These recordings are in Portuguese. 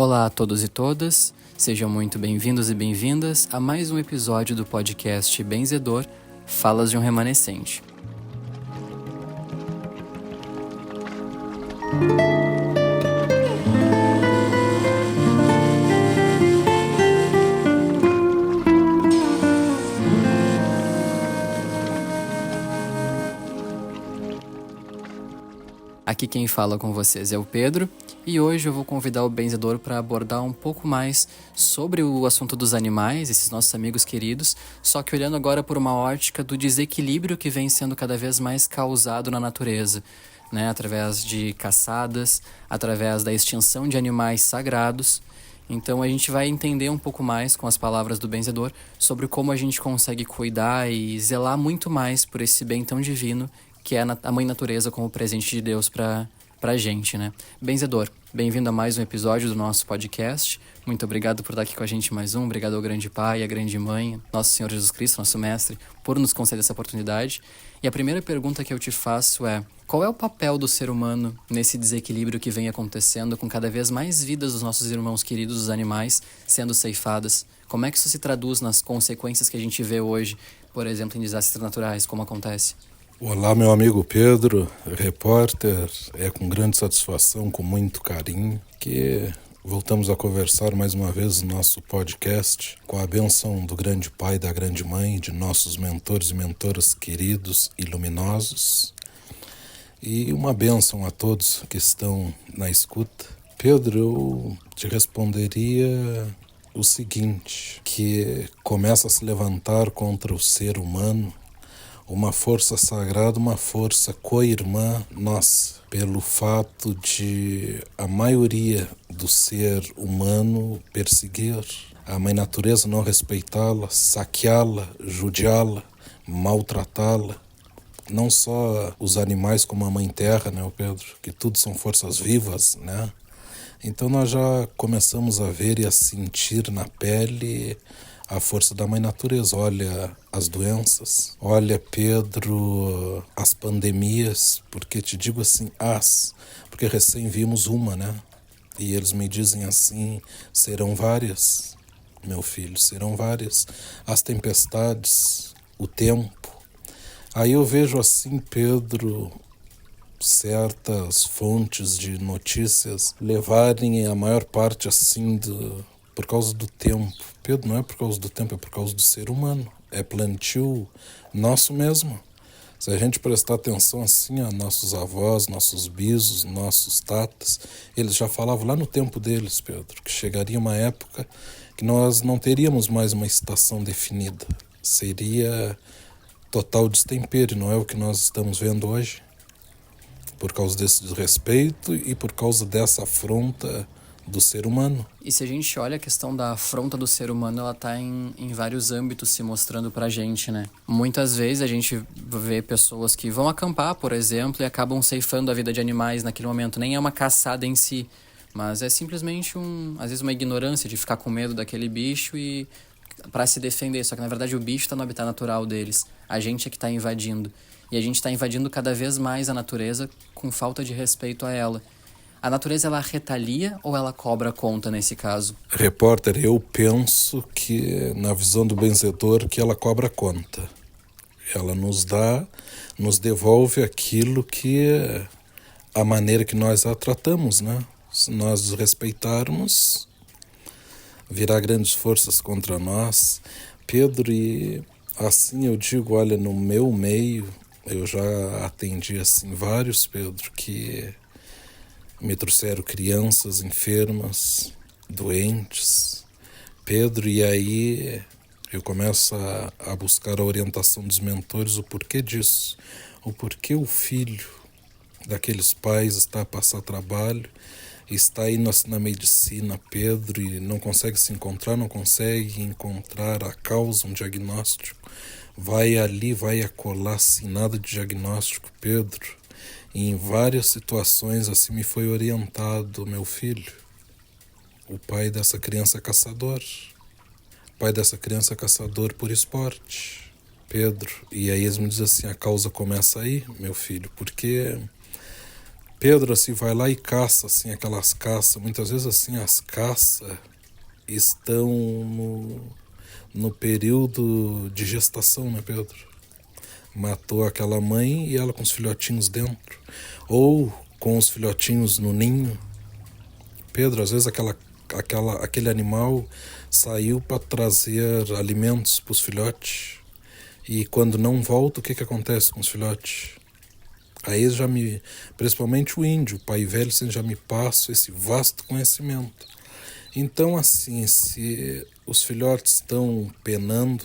Olá a todos e todas, sejam muito bem-vindos e bem-vindas a mais um episódio do podcast Benzedor, Falas de um Remanescente. Aqui quem fala com vocês é o Pedro e hoje eu vou convidar o Benzedor para abordar um pouco mais sobre o assunto dos animais, esses nossos amigos queridos, só que olhando agora por uma ótica do desequilíbrio que vem sendo cada vez mais causado na natureza, né? Através de caçadas, através da extinção de animais sagrados. Então a gente vai entender um pouco mais com as palavras do Benzedor sobre como a gente consegue cuidar e zelar muito mais por esse bem tão divino que é a mãe natureza como presente de Deus pra gente, né? Benzedor, bem-vindo a mais um episódio do nosso podcast. Muito obrigado por estar aqui com a gente mais um. Obrigado ao grande Pai, à grande Mãe, nosso Senhor Jesus Cristo, nosso Mestre, por nos conceder essa oportunidade. E a primeira pergunta que eu te faço é: qual é o papel do ser humano nesse desequilíbrio que vem acontecendo com cada vez mais vidas dos nossos irmãos queridos, os animais, sendo ceifadas? Como é que isso se traduz nas consequências que a gente vê hoje, por exemplo, em desastres naturais, como acontece? Olá, meu amigo Pedro, repórter. É com grande satisfação, com muito carinho, que voltamos a conversar mais uma vez no nosso podcast, com a bênção do grande Pai e da grande Mãe, de nossos mentores e mentoras queridos e luminosos. E uma bênção a todos que estão na escuta. Pedro, eu te responderia o seguinte, que começa a se levantar contra o ser humano uma força sagrada, uma força co-irmã nossa, pelo fato de a maioria do ser humano perseguir a mãe natureza, não respeitá-la, saqueá-la, judiá-la, maltratá-la. Não só os animais como a mãe terra, né, Pedro? Que tudo são forças vivas, né? Então nós já começamos a ver e a sentir na pele a força da mãe natureza. Olha as doenças, olha, Pedro, as pandemias, porque te digo assim, porque recém vimos uma, né? E eles me dizem assim, serão várias, meu filho, serão várias. As tempestades, o tempo. Aí eu vejo assim, Pedro, certas fontes de notícias levarem a maior parte assim por causa do tempo. Pedro, não é por causa do tempo, é por causa do ser humano. É plantio nosso mesmo. Se a gente prestar atenção assim, a nossos avós, nossos bisos, nossos tatas, eles já falavam lá no tempo deles, Pedro, que chegaria uma época que nós não teríamos mais uma estação definida. Seria total destempero, não é o que nós estamos vendo hoje? Por causa desse desrespeito e por causa dessa afronta do ser humano. E se a gente olha a questão da afronta do ser humano, ela tá em vários âmbitos se mostrando pra gente, né? Muitas vezes a gente vê pessoas que vão acampar, por exemplo, e acabam ceifando a vida de animais naquele momento. Nem é uma caçada em si, mas é simplesmente às vezes uma ignorância de ficar com medo daquele bicho e para se defender. Só que na verdade o bicho tá no habitat natural deles. A gente é que tá invadindo. E a gente está invadindo cada vez mais a natureza com falta de respeito a ela. A natureza, ela retalia ou ela cobra conta nesse caso? Repórter, eu penso que, na visão do Benzedor, que ela cobra conta. Ela nos devolve aquilo que é a maneira que nós a tratamos, né? Se nós desrespeitarmos, virá grandes forças contra nós. Pedro, e assim eu digo, olha, no meu meio, eu já atendi assim vários, Pedro, que me trouxeram crianças enfermas, doentes. Pedro, e aí eu começo a buscar a orientação dos mentores, o porquê disso. O porquê o filho daqueles pais está a passar trabalho, está aí na medicina, Pedro, e não consegue se encontrar, não consegue encontrar a causa, um diagnóstico. Vai ali, vai acolá, sem nada de diagnóstico, Pedro. E em várias situações assim me foi orientado, meu filho, o pai dessa criança é caçador. O pai dessa criança é caçador por esporte, Pedro. E aí eles me dizem assim, a causa começa aí, meu filho, porque Pedro assim vai lá e caça assim aquelas caças. Muitas vezes assim as caças estão no período de gestação, né, Pedro? Matou aquela mãe e ela com os filhotinhos dentro, ou com os filhotinhos no ninho. Pedro, às vezes aquele animal saiu para trazer alimentos para os filhotes, e quando não volta, o que acontece com os filhotes? Aí principalmente o índio, o pai velho, assim, já me passa esse vasto conhecimento. Então, assim, se os filhotes estão penando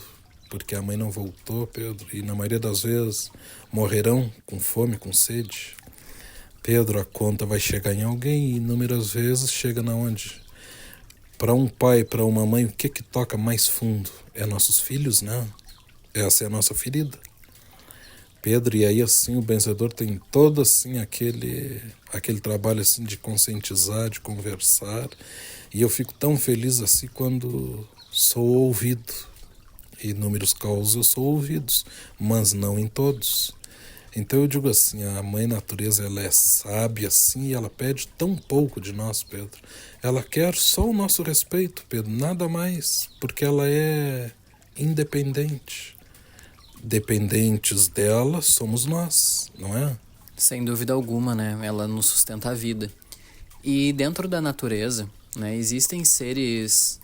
porque a mãe não voltou, Pedro, e na maioria das vezes morrerão com fome, com sede, Pedro, a conta vai chegar em alguém, e inúmeras vezes chega na onde? Para um pai, para uma mãe, o que toca mais fundo? É nossos filhos, né? Essa é a nossa ferida. Pedro, e aí assim o benzedor tem todo assim aquele trabalho assim de conscientizar, de conversar, e eu fico tão feliz assim quando sou ouvido. Em inúmeros casos eu sou ouvido, mas não em todos. Então eu digo assim, a mãe natureza, ela é sábia assim, e ela pede tão pouco de nós, Pedro. Ela quer só o nosso respeito, Pedro, nada mais, porque ela é independente. Dependentes dela somos nós, não é? Sem dúvida alguma, né? Ela nos sustenta a vida. E dentro da natureza, né, existem seres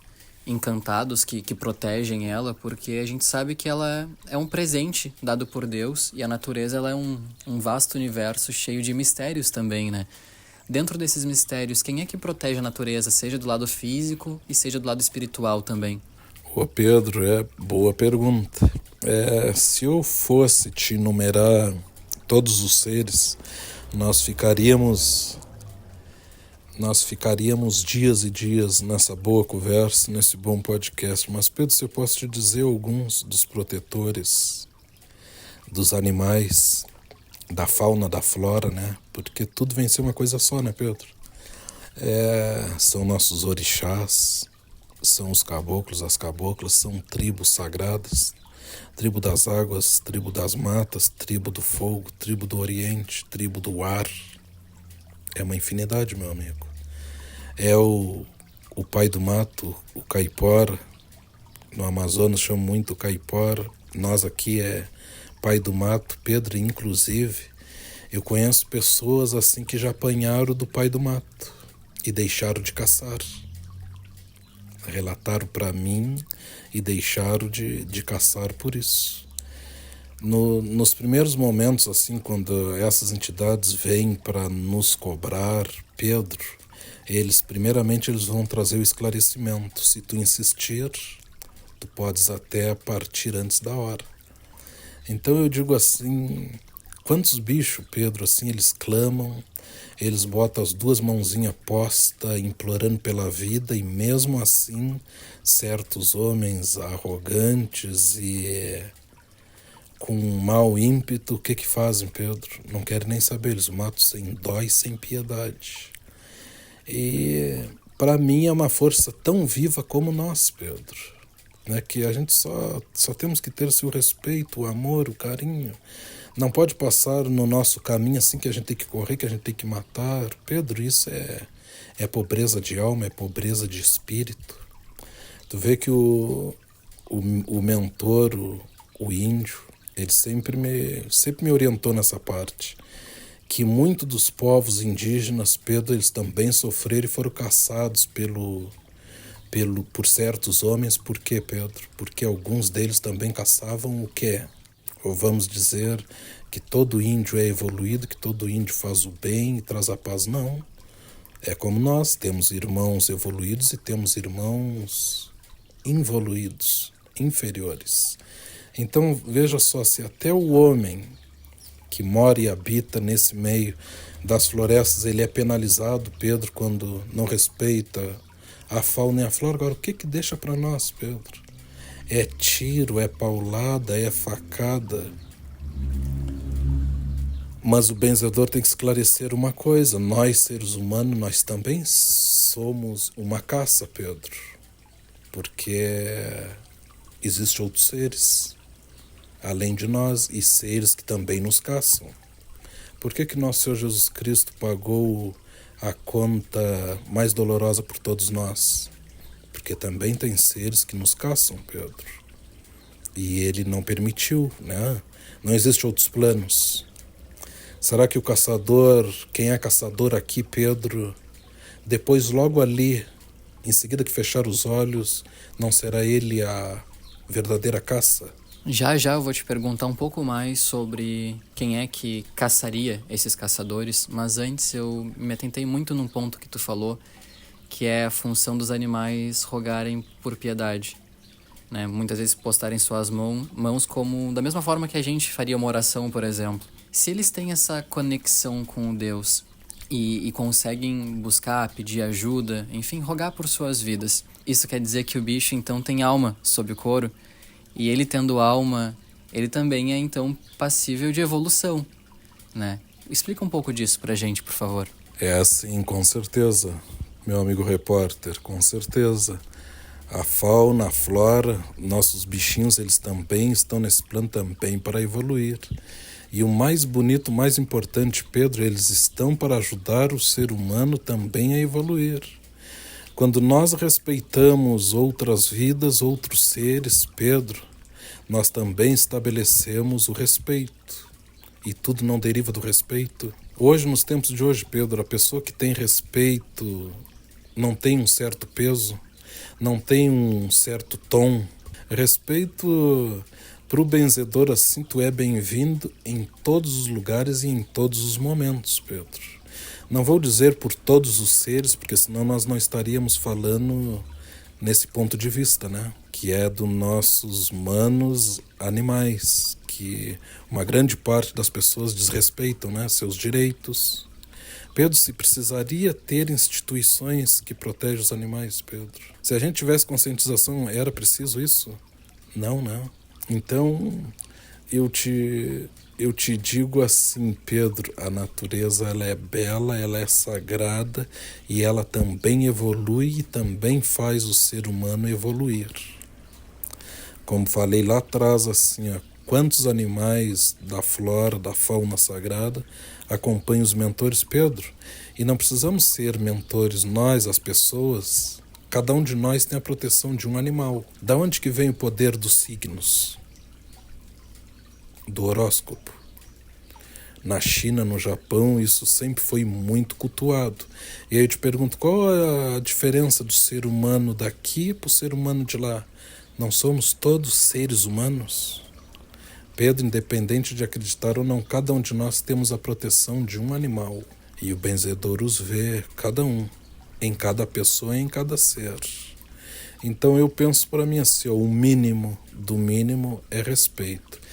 encantados que protegem ela, porque a gente sabe que ela é um presente dado por Deus, e a natureza ela é um vasto universo cheio de mistérios também, né? Dentro desses mistérios, quem é que protege a natureza, seja do lado físico e seja do lado espiritual também? Ô Pedro, boa pergunta. Se eu fosse te enumerar todos os seres, nós ficaríamos dias e dias nessa boa conversa, nesse bom podcast. Mas, Pedro, se eu posso te dizer alguns dos protetores dos animais, da fauna, da flora, né? Porque tudo vem ser uma coisa só, né, Pedro? São nossos orixás, são os caboclos, as caboclas, são tribos sagradas. Tribo das águas, tribo das matas, tribo do fogo, tribo do oriente, tribo do ar. É uma infinidade, meu amigo. É o pai do mato, o caipora. No Amazonas chamam muito o caipora. Nós aqui é pai do mato. Pedro, inclusive, eu conheço pessoas assim que já apanharam do pai do mato e deixaram de caçar. Relataram para mim e deixaram de caçar por isso. Nos primeiros momentos, assim, quando essas entidades vêm para nos cobrar, Pedro, primeiramente eles vão trazer o esclarecimento. Se tu insistir, tu podes até partir antes da hora. Então eu digo assim, quantos bichos, Pedro, assim, eles clamam, eles botam as duas mãozinhas postas, implorando pela vida, e mesmo assim, certos homens arrogantes e com um mau ímpeto, o que fazem, Pedro? Não querem nem saber, eles matam sem dó e sem piedade. E para mim é uma força tão viva como nós, Pedro, né? Que a gente só temos que ter seu respeito, o amor, o carinho. Não pode passar no nosso caminho assim que a gente tem que correr, que a gente tem que matar. Pedro, isso é pobreza de alma, é pobreza de espírito. Tu vê que o mentor, o índio, ele sempre me orientou nessa parte, que muitos dos povos indígenas, Pedro, eles também sofreram e foram caçados por certos homens. Por quê, Pedro? Porque alguns deles também caçavam o quê? Ou vamos dizer que todo índio é evoluído, que todo índio faz o bem e traz a paz. Não. É como nós, temos irmãos evoluídos e temos irmãos involuídos, inferiores. Então, veja só, se até o homem que mora e habita nesse meio das florestas, ele é penalizado, Pedro, quando não respeita a fauna e a flora. Agora, o que deixa para nós, Pedro? É tiro, é paulada, é facada. Mas o benzedor tem que esclarecer uma coisa: nós, seres humanos, nós também somos uma caça, Pedro. Porque existem outros seres além de nós, e seres que também nos caçam. Por que nosso Senhor Jesus Cristo pagou a conta mais dolorosa por todos nós? Porque também tem seres que nos caçam, Pedro. E ele não permitiu, né? Não existem outros planos. Será que o caçador, quem é caçador aqui, Pedro, depois logo ali, em seguida que fechar os olhos, não será ele a verdadeira caça? Já eu vou te perguntar um pouco mais sobre quem é que caçaria esses caçadores, mas antes eu me atentei muito num ponto que tu falou, que é a função dos animais rogarem por piedade, né? Muitas vezes postarem suas mãos como da mesma forma que a gente faria uma oração, por exemplo. Se eles têm essa conexão com Deus e conseguem buscar, pedir ajuda, enfim, rogar por suas vidas, isso quer dizer que o bicho então tem alma sob o couro? E ele tendo alma, ele também é então passível de evolução, né? Explica um pouco disso pra gente, por favor. É assim, com certeza, meu amigo repórter, com certeza. A fauna, a flora, nossos bichinhos, eles também estão nesse plano também para evoluir. E o mais bonito, o mais importante, Pedro, eles estão para ajudar o ser humano também a evoluir. Quando nós respeitamos outras vidas, outros seres, Pedro, nós também estabelecemos o respeito. E tudo não deriva do respeito. Hoje, nos tempos de hoje, Pedro, a pessoa que tem respeito não tem um certo peso, não tem um certo tom. Respeito para o benzedor, assim, tu é bem-vindo em todos os lugares e em todos os momentos, Pedro. Não vou dizer por todos os seres, porque senão nós não estaríamos falando nesse ponto de vista, né? Que é dos nossos manos animais, que uma grande parte das pessoas desrespeitam, né? Seus direitos. Pedro, se precisaria ter instituições que protegem os animais, Pedro. Se a gente tivesse conscientização, era preciso isso? Não. Então, eu te digo assim, Pedro, a natureza ela é bela, ela é sagrada e ela também evolui e também faz o ser humano evoluir. Como falei lá atrás, assim, quantos animais da flora, da fauna sagrada acompanham os mentores, Pedro? E não precisamos ser mentores nós, as pessoas. Cada um de nós tem a proteção de um animal. Da onde que vem o poder dos signos? Do horóscopo. Na China, no Japão, isso sempre foi muito cultuado. E aí eu te pergunto, qual é a diferença do ser humano daqui para o ser humano de lá? Não somos todos seres humanos? Pedro, independente de acreditar ou não, cada um de nós temos a proteção de um animal. E o benzedor os vê, cada um, em cada pessoa e em cada ser. Então eu penso para mim assim, o mínimo do mínimo é respeito.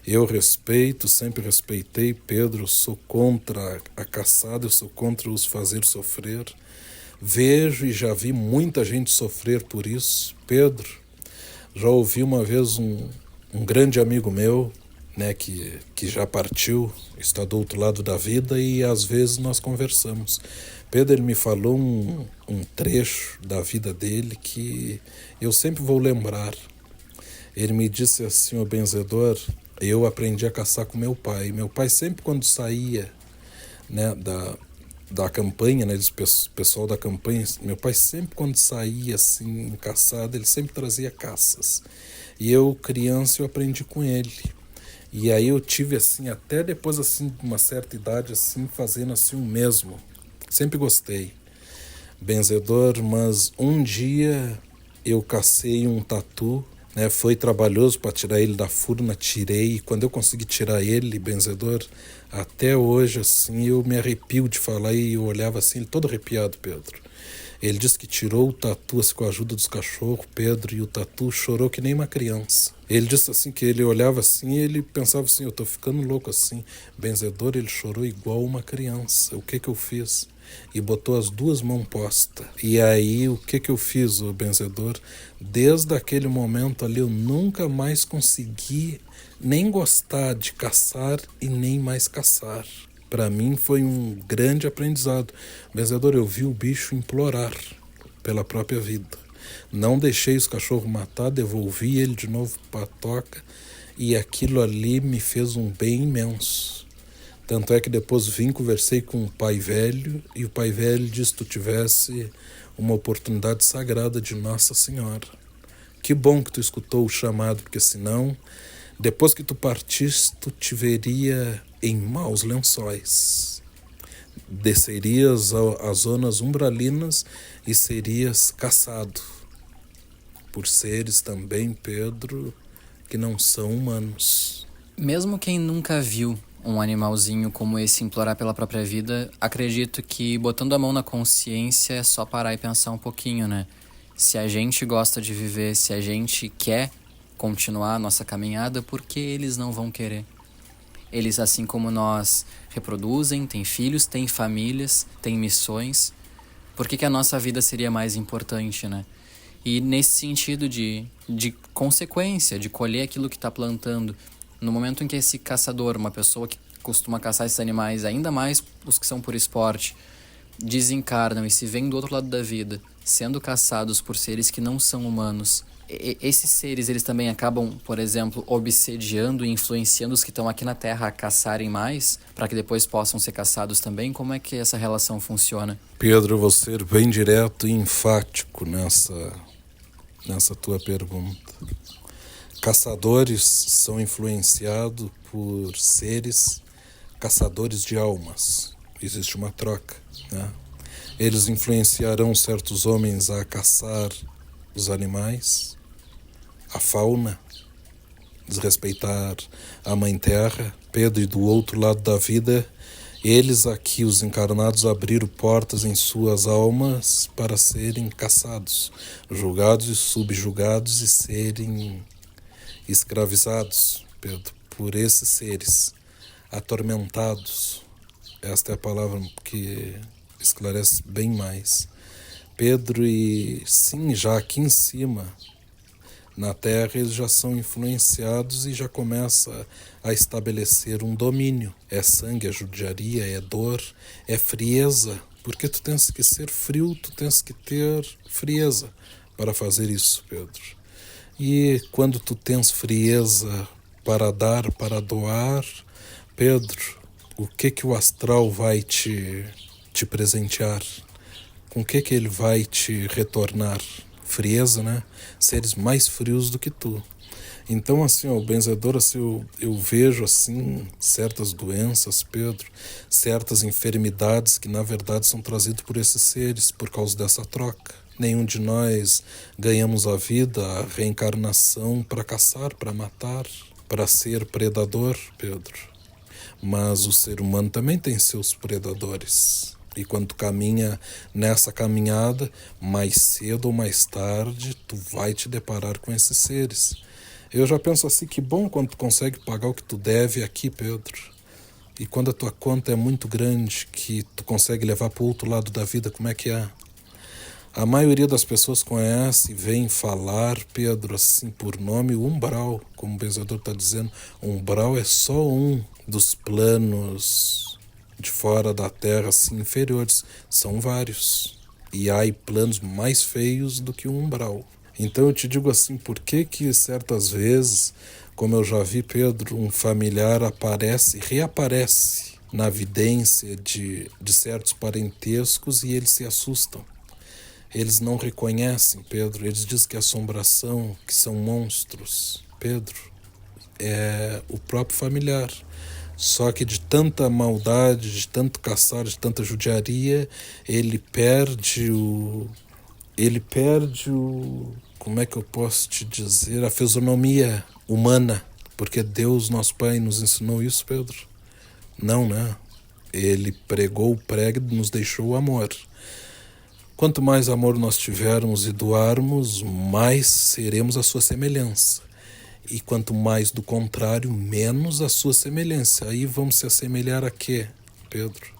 Eu respeito, sempre respeitei, Pedro, eu sou contra a caçada, eu sou contra os fazer sofrer. Vejo e já vi muita gente sofrer por isso. Pedro, já ouvi uma vez um grande amigo meu, né, que já partiu, está do outro lado da vida e às vezes nós conversamos. Pedro, ele me falou um trecho da vida dele que eu sempre vou lembrar. Ele me disse assim, o benzedor, eu aprendi a caçar com meu pai. Meu pai sempre quando saía, né, da campanha, né, pessoal da campanha, meu pai sempre quando saía assim em caçada, ele sempre trazia caças. E eu, criança, eu aprendi com ele. E aí eu tive assim, até depois assim, de uma certa idade, assim, fazendo assim o mesmo. Sempre gostei. Benzedor, mas um dia eu cacei um tatu, né? Foi trabalhoso para tirar ele da furna, tirei. E quando eu consegui tirar ele, benzedor, até hoje, assim, eu me arrepio de falar e eu olhava assim, ele todo arrepiado, Pedro. Ele disse que tirou o tatu assim, com a ajuda dos cachorros, Pedro, e o tatu chorou que nem uma criança. Ele disse assim que ele olhava assim e ele pensava assim, eu tô ficando louco assim. Benzedor, ele chorou igual uma criança. O que eu fiz? E botou as duas mãos postas. E aí, o que eu fiz, o benzedor? Desde aquele momento ali, eu nunca mais consegui nem gostar de caçar e nem mais caçar. Para mim foi um grande aprendizado. Benzedor, eu vi o bicho implorar pela própria vida. Não deixei os cachorros matar, devolvi ele de novo para a toca e aquilo ali me fez um bem imenso. Tanto é que depois vim, conversei com o pai velho, e o pai velho disse que tu tivesse uma oportunidade sagrada de Nossa Senhora. Que bom que tu escutou o chamado, porque senão, depois que tu partiste, tu te veria em maus lençóis. Descerias às zonas umbralinas e serias caçado por seres também, Pedro, que não são humanos. Mesmo quem nunca viu um animalzinho como esse implorar pela própria vida, acredito que botando a mão na consciência é só parar e pensar um pouquinho, né? Se a gente gosta de viver, se a gente quer continuar a nossa caminhada, por que eles não vão querer? Eles, assim como nós, reproduzem, têm filhos, têm famílias, têm missões. Por que a nossa vida seria mais importante, né? E nesse sentido de consequência, de colher aquilo que está plantando, no momento em que esse caçador, uma pessoa que costuma caçar esses animais, ainda mais os que são por esporte, desencarnam e se veem do outro lado da vida, sendo caçados por seres que não são humanos, esses seres, eles também acabam, por exemplo, obsediando e influenciando os que estão aqui na Terra a caçarem mais, para que depois possam ser caçados também? Como é que essa relação funciona? Pedro, vou ser bem direto e enfático nessa tua pergunta. Caçadores são influenciados por seres caçadores de almas. Existe uma troca, né? Eles influenciarão certos homens a caçar os animais, a fauna, desrespeitar a Mãe Terra. Pedro, e do outro lado da vida, eles aqui, os encarnados, abriram portas em suas almas para serem caçados, julgados e subjugados e serem escravizados, Pedro, por esses seres, atormentados. Esta é a palavra que esclarece bem mais. Pedro, e sim, já aqui em cima, na Terra, eles já são influenciados e já começa a estabelecer um domínio. É sangue, é judiaria, é dor, é frieza, porque tu tens que ser frio, tu tens que ter frieza para fazer isso, Pedro. E quando tu tens frieza para dar, para doar, Pedro, o que o astral vai te presentear? Com o que ele vai te retornar? Frieza, né? Seres mais frios do que tu. Então, assim, o benzedor, assim, eu vejo, assim, certas doenças, Pedro, certas enfermidades que, na verdade, são trazidas por esses seres, por causa dessa troca. Nenhum de nós ganhamos a vida, a reencarnação para caçar, para matar, para ser predador, Pedro. Mas o ser humano também tem seus predadores. E quando tu caminha nessa caminhada, mais cedo ou mais tarde, tu vai te deparar com esses seres. Eu já penso assim, que bom quando tu consegue pagar o que tu deve aqui, Pedro. E quando a tua conta é muito grande, que tu consegue levar para o outro lado da vida, como é que é? A maioria das pessoas conhece e vem falar, Pedro, assim, por nome, o umbral, como o benzedor está dizendo. O umbral é só um dos planos de fora da Terra, assim, inferiores. São vários. E há planos mais feios do que o umbral. Então eu te digo assim, por que certas vezes, como eu já vi, Pedro, um familiar aparece, reaparece na vidência de certos parentescos e eles se assustam. Eles não reconhecem, Pedro, eles dizem que é assombração, que são monstros. Pedro, é o próprio familiar. Só que de tanta maldade, de tanto caçar, de tanta judiaria, ele perde o... Como é que eu posso te dizer? A fisionomia humana. Porque Deus, nosso Pai, nos ensinou isso, Pedro? Não, né? Ele pregou o prego e nos deixou o amor. Quanto mais amor nós tivermos e doarmos, mais seremos a sua semelhança. E quanto mais do contrário, menos a sua semelhança. Aí vamos se assemelhar a quê, Pedro?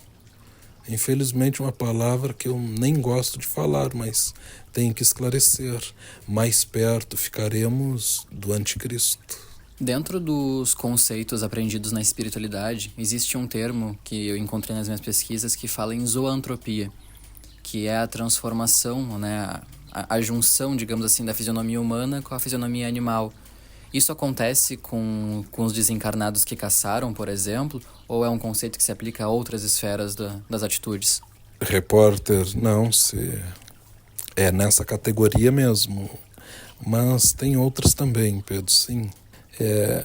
Infelizmente, uma palavra que eu nem gosto de falar, mas tenho que esclarecer. Mais perto ficaremos do anticristo. Dentro dos conceitos aprendidos na espiritualidade, existe um termo que eu encontrei nas minhas pesquisas que fala em zoantropia, que é a transformação, né, a junção, digamos assim, da fisionomia humana com a fisionomia animal. Isso acontece com os desencarnados que caçaram, por exemplo, ou é um conceito que se aplica a outras esferas das atitudes? Repórter, não, se é nessa categoria mesmo. Mas tem outras também, Pedro, sim.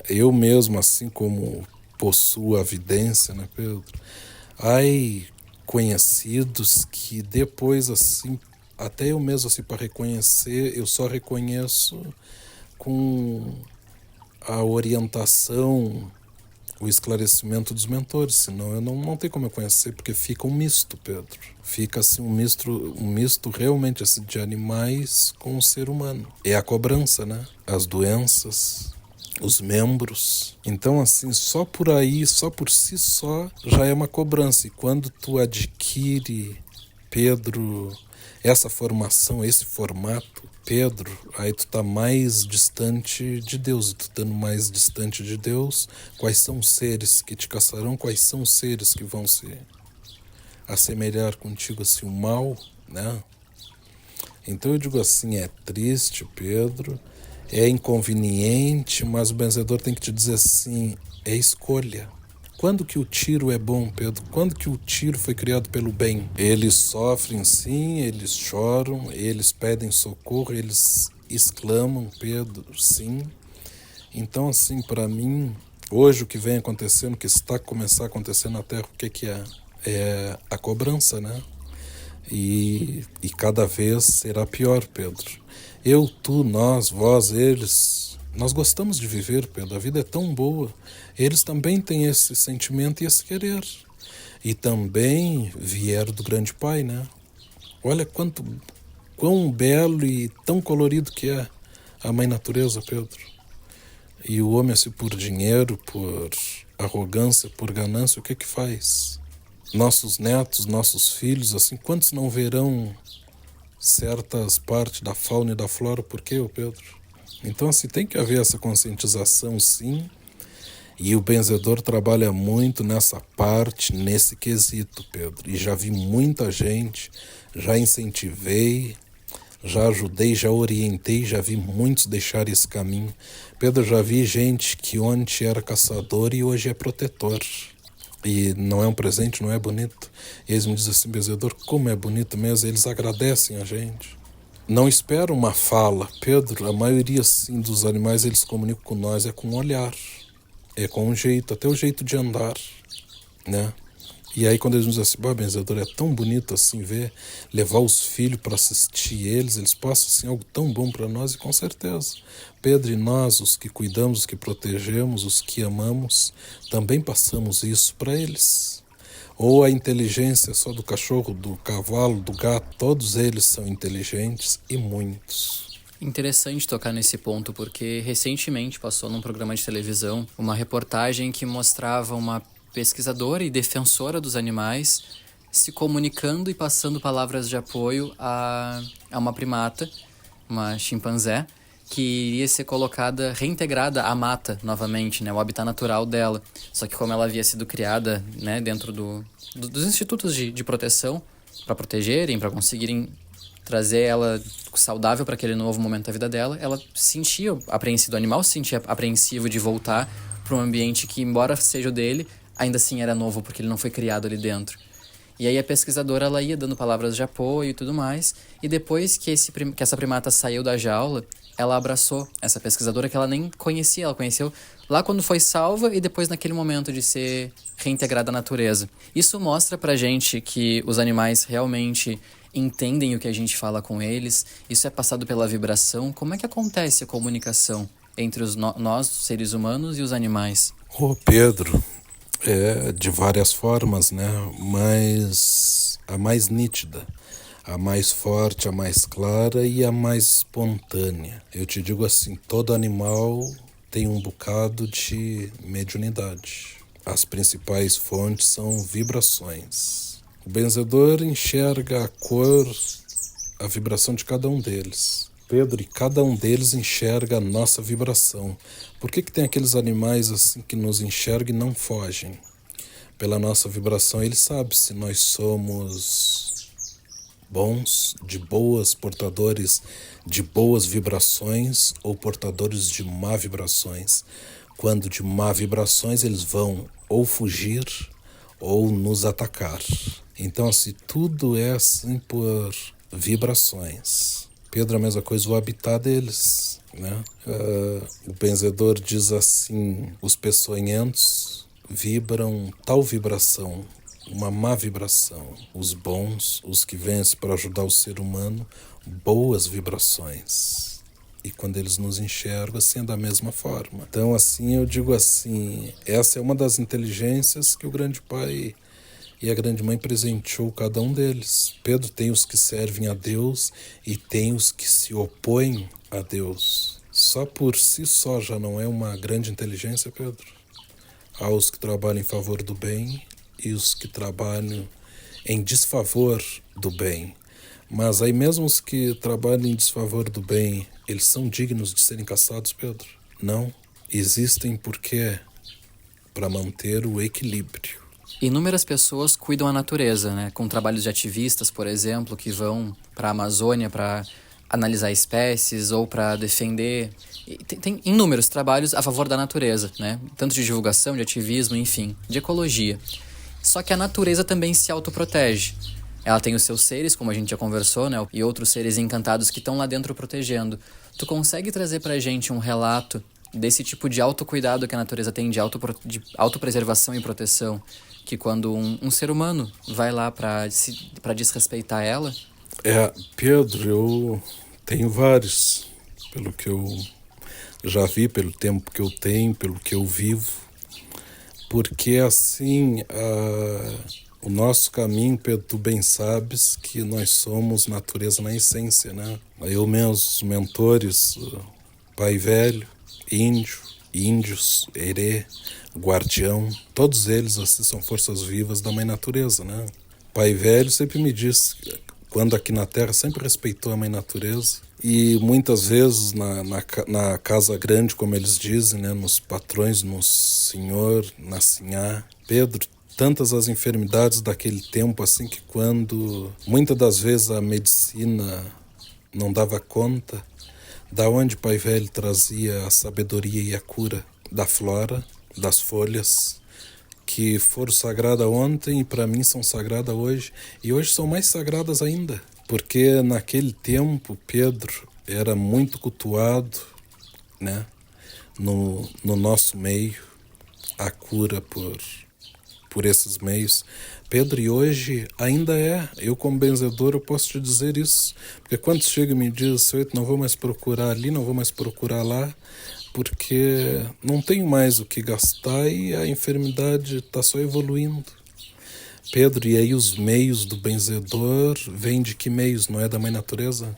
Eu mesmo, assim como possuo a vidência, né, Pedro? Há conhecidos que depois, assim, até eu mesmo, assim, para reconhecer, eu só reconheço com a orientação, o esclarecimento dos mentores, senão eu não tenho como eu conhecer, porque fica um misto, Pedro. Fica assim um misto realmente assim, de animais com o ser humano. É a cobrança, né? As doenças, os membros. Então, assim, só por aí, só por si só, já é uma cobrança. E quando tu adquire, Pedro, essa formação, esse formato, Pedro, aí tu tá mais distante de Deus. E tu estando mais distante de Deus, quais são os seres que te caçarão? Quais são os seres que vão se assemelhar contigo, assim, o mal, né? Então eu digo assim, é triste, Pedro, é inconveniente, mas o benzedor tem que te dizer assim, é escolha. Quando que o tiro é bom, Pedro? Quando que o tiro foi criado pelo bem? Eles sofrem sim, eles choram, eles pedem socorro, eles exclamam, Pedro, sim. Então, assim, para mim, hoje o que vem acontecendo, o que está a começar a acontecer na Terra, o que é? É a cobrança, né? E cada vez será pior, Pedro. Eu, tu, nós, vós, eles, nós gostamos de viver, Pedro. A vida é tão boa. Eles também têm esse sentimento e esse querer. E também vieram do grande Pai, né? Olha quão belo e tão colorido que é a Mãe Natureza, Pedro. E o homem, assim, por dinheiro, por arrogância, por ganância, o que faz? Nossos netos, nossos filhos, assim, quantos não verão certas partes da fauna e da flora? Por quê, Pedro? Então, assim, tem que haver essa conscientização, sim, e o benzedor trabalha muito nessa parte, nesse quesito, Pedro, e já vi muita gente, já incentivei, já ajudei, já orientei, já vi muitos deixar esse caminho. Pedro, já vi gente que ontem era caçador e hoje é protetor. E não é um presente, não é bonito. E eles me dizem assim, benzedor, como é bonito mesmo. Eles agradecem a gente. Não esperam uma fala. Pedro, a maioria sim, dos animais, eles comunicam com nós, é com o olhar. É com um jeito, até o jeito de andar, né? E aí quando eles nos dizem assim, benzedor, é tão bonito assim ver, levar os filhos para assistir eles passam assim algo tão bom para nós, e com certeza, Pedro, e nós, os que cuidamos, os que protegemos, os que amamos, também passamos isso para eles. Ou a inteligência só do cachorro, do cavalo, do gato, todos eles são inteligentes e muitos. Interessante tocar nesse ponto, porque recentemente passou num programa de televisão uma reportagem que mostrava uma pesquisadora e defensora dos animais se comunicando e passando palavras de apoio a uma primata, uma chimpanzé, que iria ser colocada, reintegrada à mata novamente, né, o habitat natural dela. Só que como ela havia sido criada, né, dentro dos institutos de proteção, para protegerem, para conseguirem trazer ela saudável para aquele novo momento da vida dela, ela se sentia apreensiva, o animal se sentia apreensivo de voltar para um ambiente que, embora seja o dele, ainda assim era novo, porque ele não foi criado ali dentro. E aí a pesquisadora, ela ia dando palavras de apoio e tudo mais, e depois que essa primata saiu da jaula, ela abraçou essa pesquisadora que ela nem conhecia, ela conheceu lá quando foi salva e depois naquele momento de ser reintegrada à natureza. Isso mostra pra gente que os animais realmente entendem o que a gente fala com eles, isso é passado pela vibração. Como é que acontece a comunicação entre nós, seres humanos, e os animais? Ô Pedro, de várias formas, né? Mas a mais nítida, a mais forte, a mais clara e a mais espontânea. Eu te digo assim, todo animal tem um bocado de mediunidade. As principais fontes são vibrações. O benzedor enxerga a cor, a vibração de cada um deles. Pedro, e cada um deles enxerga a nossa vibração. Por que tem aqueles animais assim que nos enxergam e não fogem? Pela nossa vibração, ele sabe se nós somos bons, de boas, portadores de boas vibrações ou portadores de má vibrações. Quando de má vibrações, eles vão ou fugir ou nos atacar. Então, assim, tudo é assim por vibrações. Pedro, a mesma coisa, o habitat deles, né? O benzedor diz assim: os peçonhentos vibram tal vibração, uma má vibração. Os bons, os que vencem para ajudar o ser humano, boas vibrações. E quando eles nos enxergam, assim, é da mesma forma. Então, assim, eu digo assim, essa é uma das inteligências que o grande pai e a grande mãe presenteou cada um deles. Pedro tem os que servem a Deus e tem os que se opõem a Deus. Só por si só já não é uma grande inteligência, Pedro? Há os que trabalham em favor do bem e os que trabalham em desfavor do bem. Mas aí mesmo os que trabalham em desfavor do bem, eles são dignos de serem caçados, Pedro? Não. Existem porque para manter o equilíbrio. Inúmeras pessoas cuidam a natureza, né? Com trabalhos de ativistas, por exemplo, que vão para a Amazônia para analisar espécies ou para defender. Tem inúmeros trabalhos a favor da natureza, né? Tanto de divulgação, de ativismo, enfim, de ecologia. Só que a natureza também se autoprotege. Ela tem os seus seres, como a gente já conversou, né? E outros seres encantados que estão lá dentro protegendo. Tu consegue trazer pra gente um relato desse tipo de autocuidado que a natureza tem, de autopreservação e proteção, que quando um ser humano vai lá para desrespeitar ela? Pedro, eu tenho vários, pelo que eu já vi, pelo tempo que eu tenho, pelo que eu vivo, porque assim, o nosso caminho, Pedro, tu bem sabes que nós somos natureza na essência, né? Eu meus mentores, Pai Velho, Índio, Índios, Herê, Guardião, todos eles assim são forças vivas da Mãe Natureza, né? Pai Velho sempre me disse, quando aqui na Terra, sempre respeitou a Mãe Natureza. E muitas vezes na casa grande, como eles dizem, né, nos patrões, no senhor, na sinhá, Pedro, tantas as enfermidades daquele tempo, assim, que quando muitas das vezes a medicina não dava conta, da onde Pai Velho trazia a sabedoria e a cura da flora, das folhas, que foram sagradas ontem e para mim são sagradas hoje, e hoje são mais sagradas ainda, porque naquele tempo Pedro era muito cultuado, né, no nosso meio, a cura por esses meios. Pedro, e hoje ainda eu como benzedor eu posso te dizer isso, porque quando chega e me diz, não vou mais procurar ali, não vou mais procurar lá, porque não tenho mais o que gastar e a enfermidade está só evoluindo. Pedro, e aí os meios do benzedor vêm de que meios? Não é da Mãe Natureza?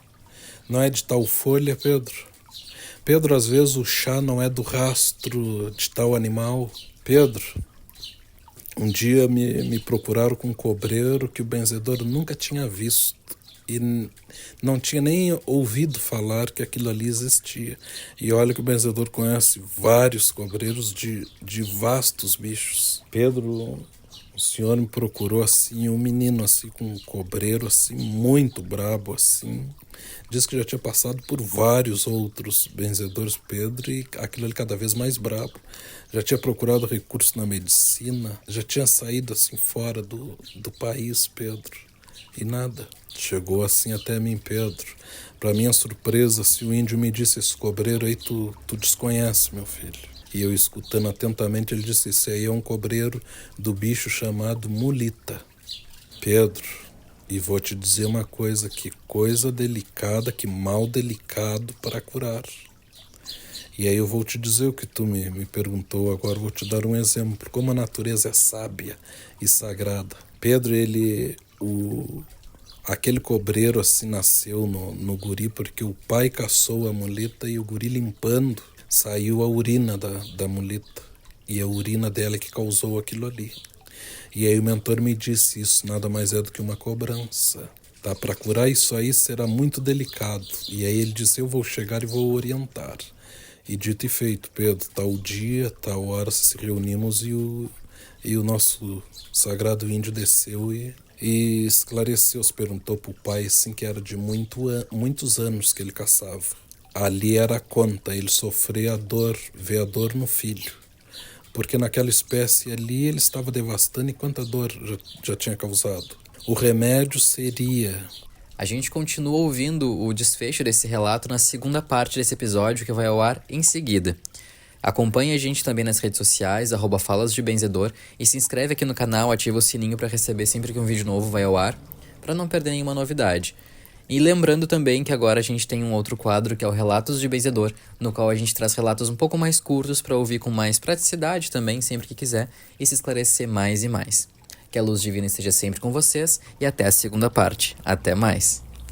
Não é de tal folha, Pedro? Pedro, às vezes o chá não é do rastro de tal animal. Pedro, um dia me procuraram com um cobreiro que o benzedor nunca tinha visto e não tinha nem ouvido falar que aquilo ali existia. E olha que o benzedor conhece vários cobreiros de vastos bichos. Pedro, o senhor me procurou assim, um menino assim com um cobreiro assim muito brabo assim. Diz que já tinha passado por vários outros benzedores, Pedro, e aquilo ali cada vez mais brabo. Já tinha procurado recursos na medicina, já tinha saído assim fora do país, Pedro. E nada. Chegou assim até mim, Pedro. Para minha surpresa, se o índio me disse, esse cobreiro aí tu desconhece, meu filho. E eu escutando atentamente, ele disse, esse aí é um cobreiro do bicho chamado mulita. Pedro, e vou te dizer uma coisa, que coisa delicada, que mal delicado para curar. E aí eu vou te dizer o que tu me perguntou, agora vou te dar um exemplo, como a natureza é sábia e sagrada. Pedro, aquele cobreiro assim nasceu no guri porque o pai caçou a muleta e o guri limpando saiu a urina da muleta. E a urina dela que causou aquilo ali. E aí o mentor me disse, isso nada mais é do que uma cobrança. Tá? Para curar isso aí será muito delicado. E aí ele disse, eu vou chegar e vou orientar. E dito e feito, Pedro, tal dia, tal hora se reunimos e o nosso sagrado índio desceu e e esclareceu, se perguntou pro pai assim, que era de muitos anos que ele caçava. Ali era a conta, ele sofria a dor, ver a dor no filho. Porque naquela espécie ali ele estava devastando e quanta dor já tinha causado. O remédio seria... A gente continua ouvindo o desfecho desse relato na segunda parte desse episódio, que vai ao ar em seguida. Acompanhe a gente também nas redes sociais, @falasdebenzedor, e se inscreve aqui no canal, ativa o sininho para receber sempre que um vídeo novo vai ao ar, para não perder nenhuma novidade. E lembrando também que agora a gente tem um outro quadro que é o Relatos de Benzedor, no qual a gente traz relatos um pouco mais curtos para ouvir com mais praticidade também, sempre que quiser, e se esclarecer mais e mais. Que a luz divina esteja sempre com vocês e até a segunda parte. Até mais!